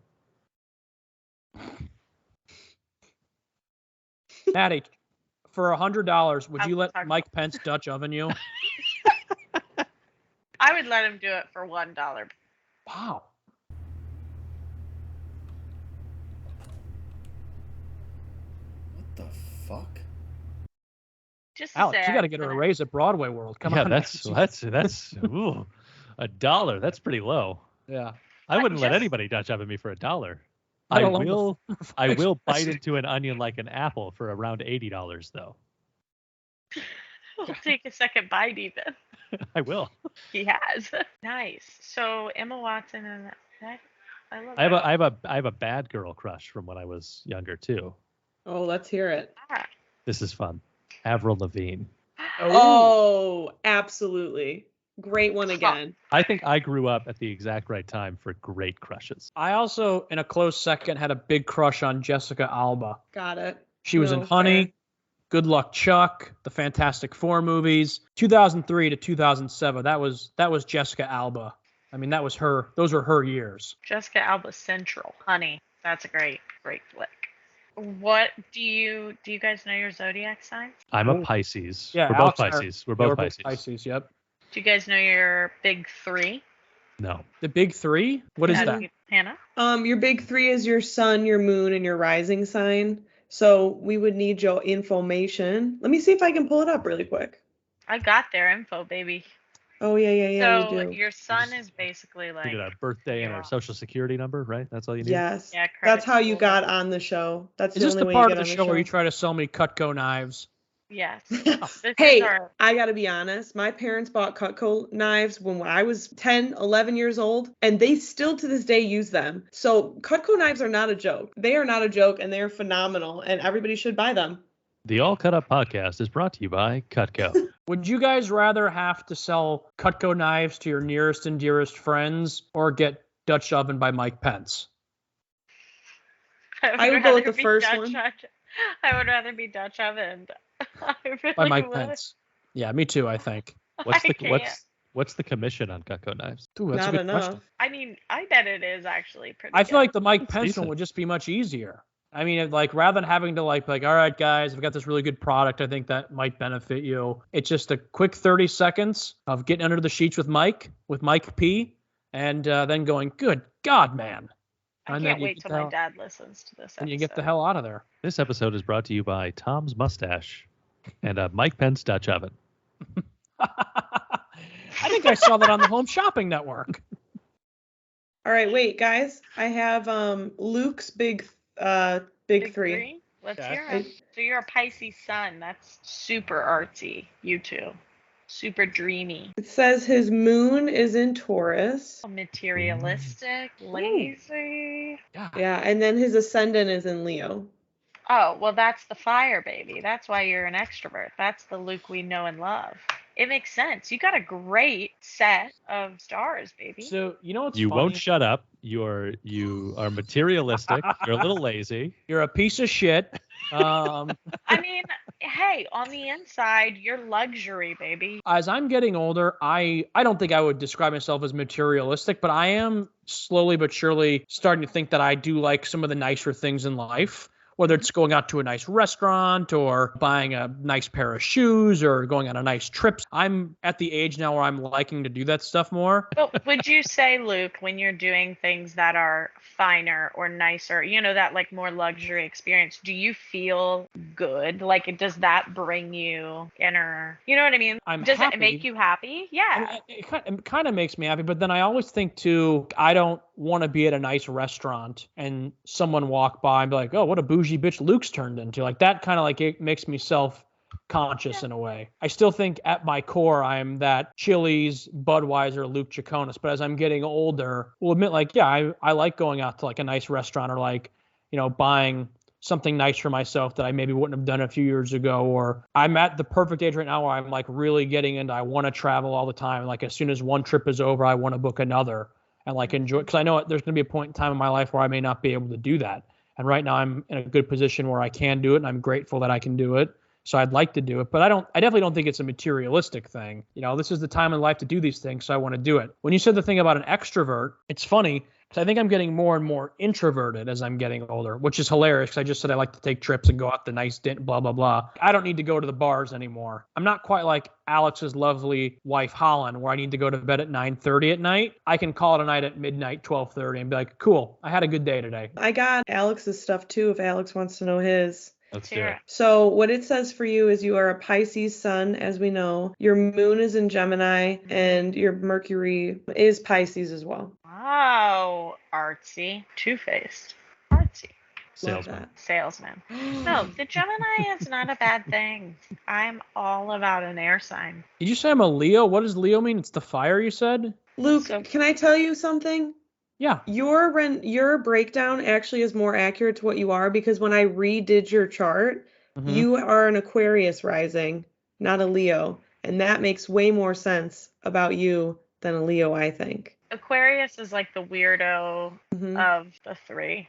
S1: Maddie, for $100, would
S2: I
S1: you
S2: will
S1: let
S2: talk
S1: Mike Pence Dutch oven you?
S2: I would let him do it for $1.
S1: Wow.
S9: What the fuck?
S2: Just to
S1: Alex,
S2: say
S1: you
S2: I
S1: got to get her a
S2: kinda-
S1: raise at Broadway World. Come
S3: yeah,
S1: on.
S3: that's ooh, $1. That's pretty low.
S1: Yeah.
S3: I wouldn't let
S2: just-
S3: anybody Dutch oven me for $1.
S1: Let
S3: I
S1: alone the
S3: will. I
S1: fries.
S3: will bite into an onion like an apple for around $80 though.
S2: We'll take a second bite even.
S3: I will.
S2: He has. Nice. So Emma Watson and I love
S3: I have a bad girl crush from when I was younger too.
S4: Oh, let's hear it.
S2: that.
S3: This is fun. Avril Lavigne.
S4: Oh, absolutely. Great one again.
S3: I think I grew up at the exact right time for great crushes.
S1: I also, in a close second, had a big crush on Jessica Alba.
S4: Got it.
S1: She was in
S4: No,
S1: Honey,
S4: fair.
S1: Good Luck Chuck, the Fantastic Four movies, 2003 to 2007. That was Jessica Alba. I mean, that was her. Those were her years.
S2: Jessica Alba Central. Honey. That's a great flick. What do you guys know your zodiac signs?
S3: I'm a Pisces.
S1: Yeah,
S3: We're both
S1: Alex and I-
S3: Pisces. We're
S1: Yeah,
S3: both Pisces.
S1: Pisces. Yep.
S2: Do you guys know your big three?
S3: No.
S1: The big three. What is
S2: Yeah,
S1: that?
S2: Hannah?
S4: Your big 3 is your sun, your moon, and your rising sign. So we would need your information. Let me see if I can pull it up really quick.
S2: I got their info, baby.
S4: Oh, yeah,
S2: so
S4: we do.
S2: your sun is basically
S3: We
S2: like
S3: get our birthday and our social security number, right? That's all you need.
S4: Yes.
S2: Yeah,
S4: That's how you
S2: credit
S4: got on the show. That's
S1: Is
S4: the
S1: this
S4: only
S1: the
S4: way
S1: part
S4: you
S1: of
S4: get
S1: the
S4: on
S1: show where you try to sell me Cutco knives?
S2: Yes. This
S4: Hey,
S2: is our
S4: I gotta be honest. My parents bought Cutco knives when I was 10, 11 years old, and they still to this day use them. So Cutco knives are not a joke. They are not a joke, and they are phenomenal, and everybody should buy them.
S3: The All Cut Up podcast is brought to you by Cutco.
S1: Would you guys rather have to sell Cutco knives to your nearest and dearest friends or get Dutch oven by Mike Pence?
S4: I would go with
S2: rather
S4: the
S2: be
S4: first
S2: Dutch
S4: one.
S2: I would rather be Dutch ovened. I really
S1: By Mike
S2: would.
S1: Pence. Yeah, me too, I think.
S3: What's
S2: I
S3: the
S2: can't.
S3: what's the commission on Cutco knives?
S1: Ooh, that's
S4: Not
S1: a good
S4: enough.
S1: question.
S2: I mean, I bet it is actually pretty
S1: I feel
S2: good.
S1: like the Mike
S3: It's
S1: Pence
S3: decent.
S1: one would just be much easier. I mean, like rather than having to like, all right, guys, I've got this really good product. I think that might benefit you. It's just a quick 30 seconds of getting under the sheets with Mike P, and then going, good God, man.
S2: I can't wait till my dad listens to this episode.
S1: And you get the hell out of there.
S3: This episode is brought to you by Tom's Mustache and Mike Penn's Dutch Oven.
S1: I think I saw that on the Home Shopping Network.
S4: All right, wait, guys. I have Luke's big three.
S2: Let's hear it. So you're a Pisces sun. That's super artsy. You two. Super dreamy.
S4: It says his moon is in Taurus.
S2: Materialistic, lazy.
S4: Yeah, and then his ascendant is in Leo.
S2: Oh, well, that's the fire, baby. That's why you're an extrovert. That's the Luke we know and love. It makes sense. You got a great set of stars, baby.
S1: So, you know what's
S3: You
S1: funny?
S3: won't shut up. You are materialistic. You're a little lazy.
S1: You're a piece of shit.
S2: I mean, hey, on the inside, you're luxury, baby.
S1: As I'm getting older, I don't think I would describe myself as materialistic, but I am slowly but surely starting to think that I do like some of the nicer things in life. Whether it's going out to a nice restaurant or buying a nice pair of shoes or going on a nice trip. I'm at the age now where I'm liking to do that stuff more.
S2: But would you say, Luke, when you're doing things that are finer or nicer, you know, that like more luxury experience, do you feel good? Like, does that bring you inner, you know what I mean? Does it make you happy? Yeah.
S1: I mean, it kind of makes me happy, but then I always think too, I don't want to be at a nice restaurant and someone walk by and be like, oh, what a bougie bitch Luke's turned into. Like that kind of like it makes me self-conscious in a way. I still think at my core I'm that Chili's, Budweiser, Luke Jaconis, but as I'm getting older, we'll admit like, yeah, I like going out to like a nice restaurant or like, you know, buying something nice for myself that I maybe wouldn't have done a few years ago. Or I'm at the perfect age right now where I'm like really getting into, I want to travel all the time. Like as soon as one trip is over, I want to book another and like enjoy, because I know there's going to be a point in time in my life where I may not be able to do that. And right now I'm in a good position where I can do it and I'm grateful that I can do it. So I'd like to do it, but I definitely don't think it's a materialistic thing. You know, this is the time in life to do these things. So I want to do it. When you said the thing about an extrovert, it's funny because I think I'm getting more and more introverted as I'm getting older, which is hilarious. Because I just said I like to take trips and go out to nice dinner, blah, blah, blah. I don't need to go to the bars anymore. I'm not quite like Alex's lovely wife, Holland, where I need to go to bed at 9:30 at night. I can call it a night at midnight, 12:30 and be like, cool, I had a good day today.
S4: I got Alex's stuff too, if Alex wants to know his.
S3: Let's do it.
S4: So what it says for you is you are a Pisces sun, as we know. Your moon is in Gemini, and your Mercury is Pisces as well.
S2: Wow, artsy, two-faced, artsy.
S3: Salesman.
S2: No, the Gemini is not a bad thing. I'm all about an air sign.
S1: Did you say I'm a Leo? What does Leo mean? It's the fire you said?
S4: Luke, can I tell you something?
S1: Yeah.
S4: Your breakdown actually is more accurate to what you are, because when I redid your chart, you are an Aquarius rising, not a Leo. And that makes way more sense about you than a Leo, I think.
S2: Aquarius is like the weirdo of the three.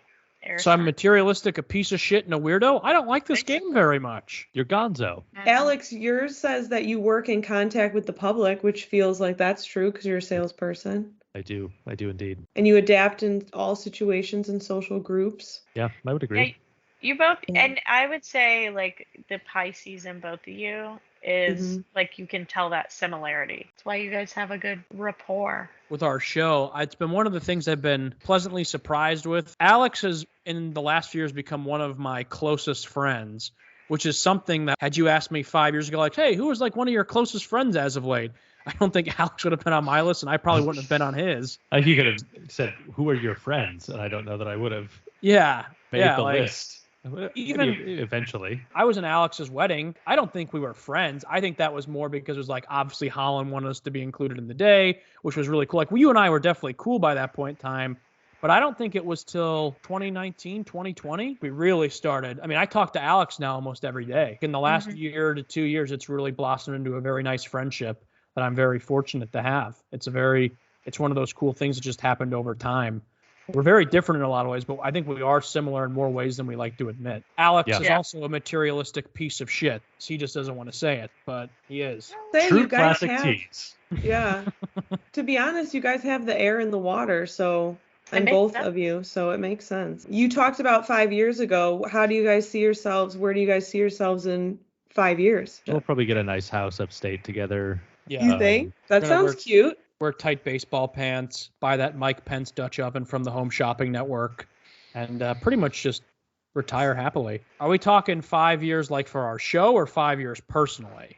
S1: So I'm materialistic, a piece of shit, and a weirdo? I don't like this game very much.
S3: You're gonzo.
S4: Alex, yours says that you work in contact with the public, which feels like that's true because you're a salesperson.
S3: I do indeed.
S4: And you adapt in all situations and social groups.
S3: Yeah, I would agree.
S2: Yeah, you both, and I would say like the Pisces in both of you is like you can tell that similarity. That's why you guys have a good rapport.
S1: With our show, it's been one of the things I've been pleasantly surprised with. Alex has, in the last few years, become one of my closest friends, which is something that had you asked me 5 years ago, like, hey, who was like one of your closest friends as of late? I don't think Alex would have been on my list, and I probably wouldn't have been on his.
S3: I think you could have said, who are your friends? And I don't know that I would have made the list. Even eventually.
S1: I was in Alex's wedding. I don't think we were friends. I think that was more because it was like, obviously Holland wanted us to be included in the day, which was really cool. Like, you and I were definitely cool by that point in time. But I don't think it was till 2019, 2020, we really started. I mean, I talk to Alex now almost every day. In the last year to 2 years, it's really blossomed into a very nice friendship that I'm very fortunate to have. It's one of those cool things that just happened over time. We're very different in a lot of ways, but I think we are similar in more ways than we like to admit. Alex is also a materialistic piece of shit. He just doesn't want to say it, but he is.
S3: True classic tease.
S4: Yeah. To be honest, you guys have the air and the water, so and both of you, so it makes sense. You talked about 5 years ago. How do you guys see yourselves? Where do you guys see yourselves in 5 years?
S3: We'll probably get a nice house upstate together.
S1: Yeah.
S4: You think? That sounds cute.
S1: Wear tight baseball pants, buy that Mike Pence Dutch oven from the Home Shopping Network, and pretty much just retire happily. Are we talking 5 years like for our show or 5 years personally?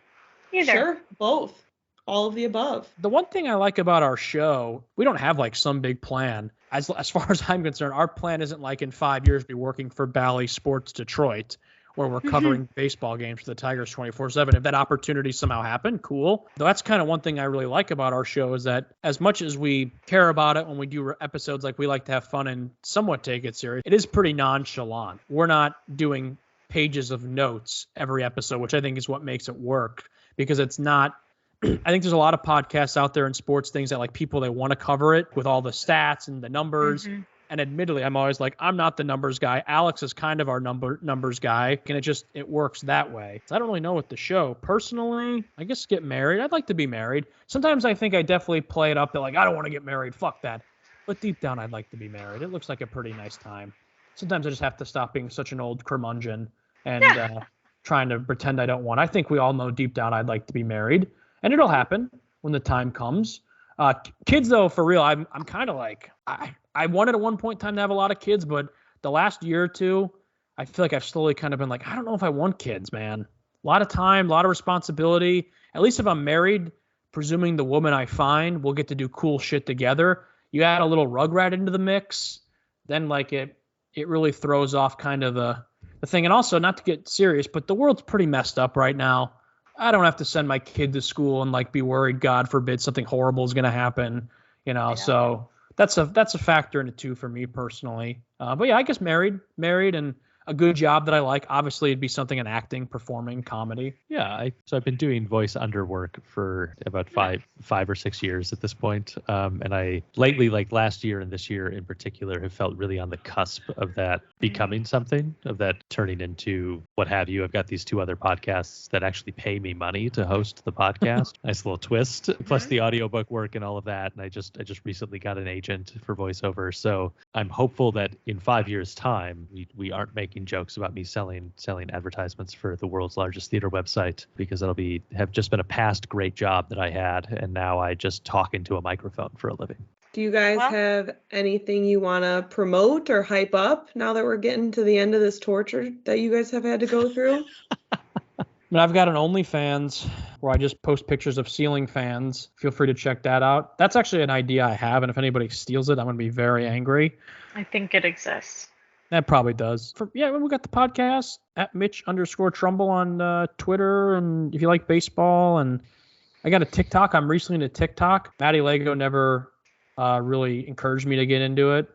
S2: Either.
S4: Sure, both. All of the above.
S1: The one thing I like about our show, we don't have like some big plan. As far as I'm concerned, our plan isn't like in 5 years be working for Bally Sports Detroit, where we're covering baseball games for the Tigers 24/7. If that opportunity somehow happened, cool. Though that's kind of one thing I really like about our show is that as much as we care about it when we do episodes, like we like to have fun and somewhat take it serious, it is pretty nonchalant. We're not doing pages of notes every episode, which I think is what makes it work, because it's not. I think there's a lot of podcasts out there in sports things that like people, they want to cover it with all the stats and the numbers. And admittedly, I'm always like, I'm not the numbers guy. Alex is kind of our numbers guy. And it works that way. So I don't really know with the show. Personally, I guess get married. I'd like to be married. Sometimes I think I definitely play it up that like, I don't want to get married. Fuck that. But deep down, I'd like to be married. It looks like a pretty nice time. Sometimes I just have to stop being such an old curmudgeon and trying to pretend I don't want. I think we all know deep down I'd like to be married. And it'll happen when the time comes. Kids, though, for real, I'm kind of like, I wanted at one point in time to have a lot of kids, but the last year or two, I feel like I've slowly kind of been like, I don't know if I want kids, man. A lot of time, a lot of responsibility. At least if I'm married, presuming the woman I find, we'll get to do cool shit together. You add a little Rugrat into the mix, then like it really throws off kind of the thing. And also, not to get serious, but the world's pretty messed up right now. I don't have to send my kid to school and like be worried, God forbid, something horrible is going to happen, so that's a factor in it too for me personally. But yeah, I guess married and a good job that I like. Obviously, it'd be something in acting, performing, comedy.
S3: Yeah, so I've been doing voice underwork for about five or 6 years at this point. And I lately, like last year and this year in particular, have felt really on the cusp of that becoming something, of that turning into what have you. I've got these two other podcasts that actually pay me money to host the podcast. Nice little twist, plus the audiobook work and all of that. And I just recently got an agent for voiceover. So I'm hopeful that in 5 years' time, we aren't making jokes about me selling advertisements for the world's largest theater website, because that'll have just been a past great job that I had, and now I just talk into a microphone for a living.
S4: Do you guys have anything you want to promote or hype up now that we're getting to the end of this torture that you guys have had to go through?
S1: I mean, I've got an OnlyFans where I just post pictures of ceiling fans. Feel free to check that out. That's actually an idea I have, and if anybody steals it, I'm going to be very angry.
S2: I think it exists.
S1: That probably does. We got the podcast at Mitch_Trumbull on Twitter, and if you like baseball, and I got a TikTok. I'm recently into TikTok. Maddie Lego never really encouraged me to get into it.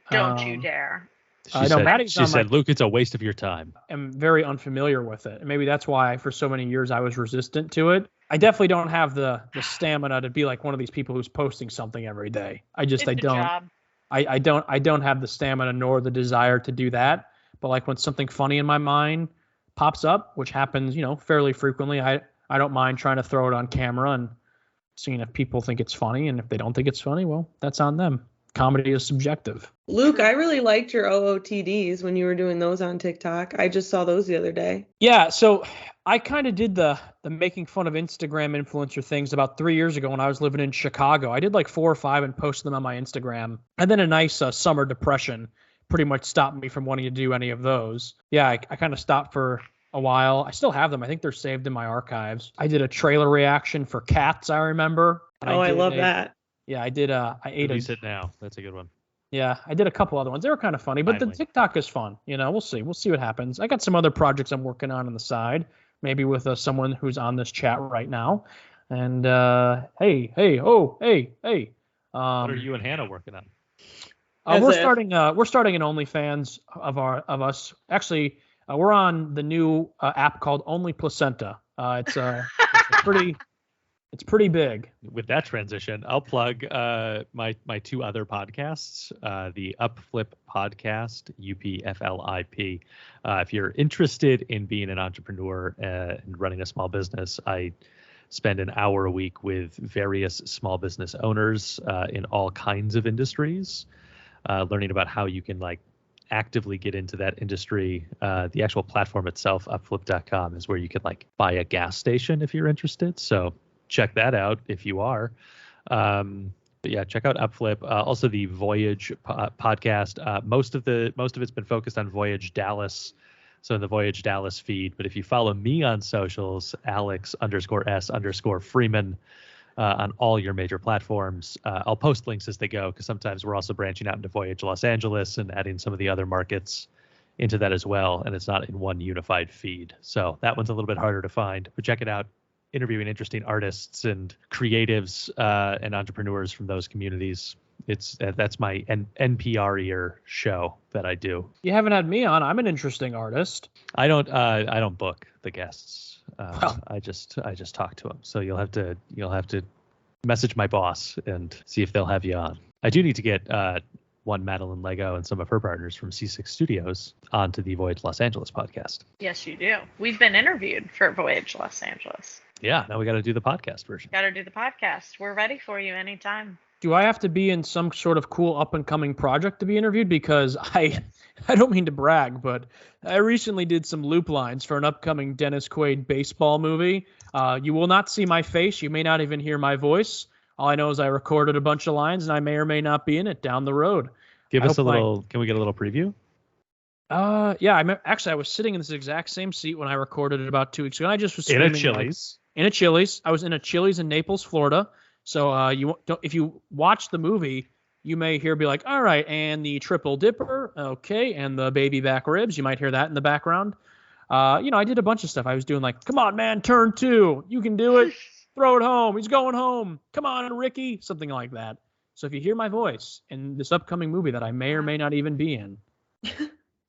S2: Don't you dare.
S3: She said, Luke, it's a waste of your time.
S1: I'm very unfamiliar with it. And maybe that's why for so many years I was resistant to it. I definitely don't have the stamina to be like one of these people who's posting something every day. I don't.
S2: Job.
S1: I don't have the stamina nor the desire to do that. But like when something funny in my mind pops up, which happens, fairly frequently, I don't mind trying to throw it on camera and seeing if people think it's funny. And if they don't think it's funny, well, that's on them. Comedy is subjective.
S4: Luke, I really liked your OOTDs when you were doing those on TikTok. I just saw those the other day.
S1: Yeah, so I kind of did the making fun of Instagram influencer things about 3 years ago when I was living in Chicago. I did like 4 or 5 and posted them on my Instagram. And then a nice summer depression pretty much stopped me from wanting to do any of those. Yeah, I kind of stopped for a while. I still have them. I think they're saved in my archives. I did a trailer reaction for Cats, I remember.
S4: I love that.
S1: Yeah, I did. I ate
S3: Release It Now. That's a good one.
S1: Yeah, I did a couple other ones. They were kind of funny, but the TikTok is fun. We'll see. We'll see what happens. I got some other projects I'm working on the side, maybe with someone who's on this chat right now. And hey.
S3: What are you and Hannah working on?
S1: We're starting an OnlyFans of us. Actually, we're on the new app called Only Placenta. It's pretty big.
S3: With that transition, I'll plug my 2 other podcasts, the Upflip podcast, UPFLIP. If you're interested in being an entrepreneur and running a small business, I spend an hour a week with various small business owners in all kinds of industries, learning about how you can like actively get into that industry. The actual platform itself, upflip.com, is where you can like buy a gas station if you're interested. So check that out if you are. But yeah, check out Upflip. Also the Voyage podcast. Most of it's been focused on Voyage Dallas. So in the Voyage Dallas feed. But if you follow me on socials, Alex_S_Freeman, on all your major platforms, I'll post links as they go, because sometimes we're also branching out into Voyage Los Angeles and adding some of the other markets into that as well. And it's not in one unified feed. So that one's a little bit harder to find, but check it out. Interviewing interesting artists and creatives and entrepreneurs from those communities. That's my NPR-ier show that I do.
S1: You haven't had me on. I'm an interesting artist.
S3: I don't book the guests. I just talk to them. So you'll have to message my boss and see if they'll have you on. I do need to get one Madeline Lego and some of her partners from C6 Studios onto the Voyage Los Angeles podcast.
S2: Yes, you do. We've been interviewed for Voyage Los Angeles.
S3: Yeah, now we got to do the podcast version.
S2: Got to do the podcast. We're ready for you anytime.
S1: Do I have to be in some sort of cool up-and-coming project to be interviewed? Because I don't mean to brag, but I recently did some loop lines for an upcoming Dennis Quaid baseball movie. You will not see my face. You may not even hear my voice. All I know is I recorded a bunch of lines, and I may or may not be in it down the road.
S3: Give us a little. Can we get a little preview?
S1: Yeah. I was sitting in this exact same seat when I recorded it about 2 weeks ago. And I just was
S3: in a Chili's.
S1: In a Chili's. I was in a Chili's in Naples, Florida. So if you watch the movie, you may hear be like, all right, and the triple dipper, okay, and the baby back ribs. You might hear that in the background. I did a bunch of stuff. I was doing like, come on, man, turn 2. You can do it. Throw it home. He's going home. Come on, Ricky. Something like that. So if you hear my voice in this upcoming movie that I may or may not even be in,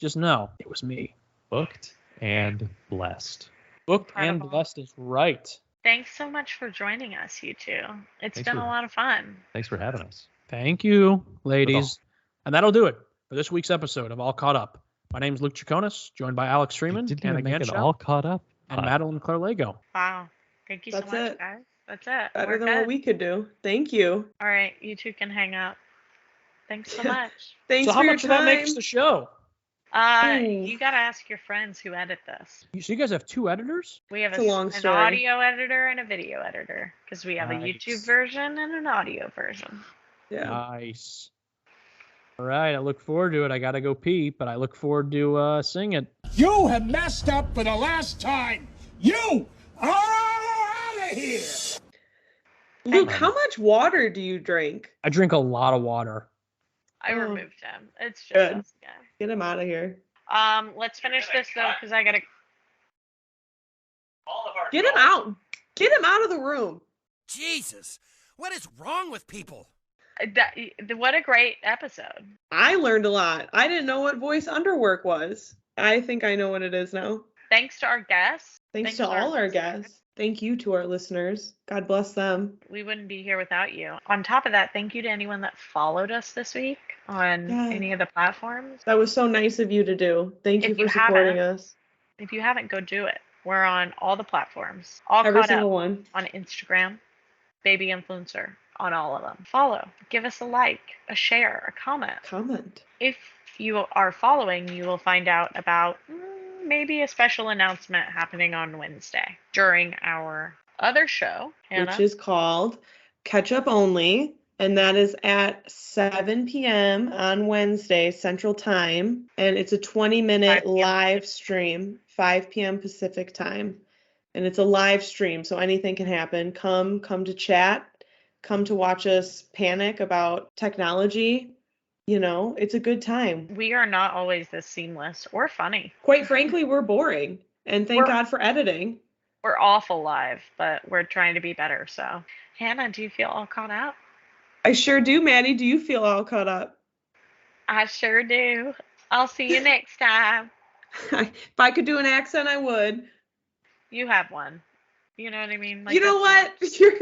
S1: just know it was me.
S3: Booked and blessed.
S1: Booked and blessed is right.
S2: Thanks so much for joining us, you two. It's been a lot of fun.
S3: Thanks for having us.
S1: Thank you, ladies. And that'll do it for this week's episode of All Caught Up. My name's Luke Jaconis, joined by Alex Freeman,
S3: Hannah Ganshaw, All Caught Up,
S1: and Madeline Claire Lego.
S2: Wow. Thank you so much, guys. That's it.
S4: Better than what we could do. Thank you.
S2: All right, you two can hang up. Thanks so much.
S4: Thanks
S1: so
S4: for
S1: how
S4: your
S1: much
S4: time.
S1: of that makes the show?
S2: You gotta ask your friends who edit this.
S1: So you guys have 2 editors?
S2: We have
S4: an
S2: audio editor and a video editor, because we have
S1: Nice.
S2: a YouTube version and an audio version.
S4: Yeah.
S1: Nice. All right, I look forward to it. I gotta go pee, but I look forward to seeing it.
S6: You have messed up for the last time. You are out of here.
S4: Luke, how much water do you drink?
S1: I drink a lot of water.
S2: I removed him. It's just
S4: Good.
S2: us, yeah.
S4: Get him out of here.
S2: Let's finish this though, because I gotta.
S4: Get him out. Get him out of the room.
S6: Jesus, what is wrong with people?
S2: What a great episode.
S4: I learned a lot. I didn't know what voice underwork was. I think I know what it is now.
S2: Thanks to our guests.
S4: Thanks to all our guests. Thank you to our listeners. God bless them.
S2: We wouldn't be here without you. On top of that, thank you to anyone that followed us this week on any of the platforms.
S4: That was so nice of you to do. Thank you for supporting us.
S2: If you haven't, go do it. We're on all the platforms. All
S4: Every
S2: caught
S4: single
S2: up
S4: one.
S2: On Instagram, Baby Influencer, on all of them. Follow. Give us a like, a share, a comment. If you are following, you will find out about maybe a special announcement happening on Wednesday during our other show, Hannah.
S4: Which is called Catch Up Only. And that is at 7 p.m. on Wednesday, Central Time. And it's a 20-minute live stream, 5 p.m. Pacific Time. And it's a live stream, so anything can happen. Come to chat. Come to watch us panic about technology. It's a good time.
S2: We are not always this seamless or funny.
S4: Quite frankly, we're boring. And thank God for editing.
S2: We're awful live, but we're trying to be better. So, Hannah, do you feel all caught up?
S4: I sure do, Maddie. Do you feel all caught up?
S2: I sure do. I'll see you next time.
S4: If I could do an accent, I would.
S2: You have one. You know what I mean?
S4: You know what? You're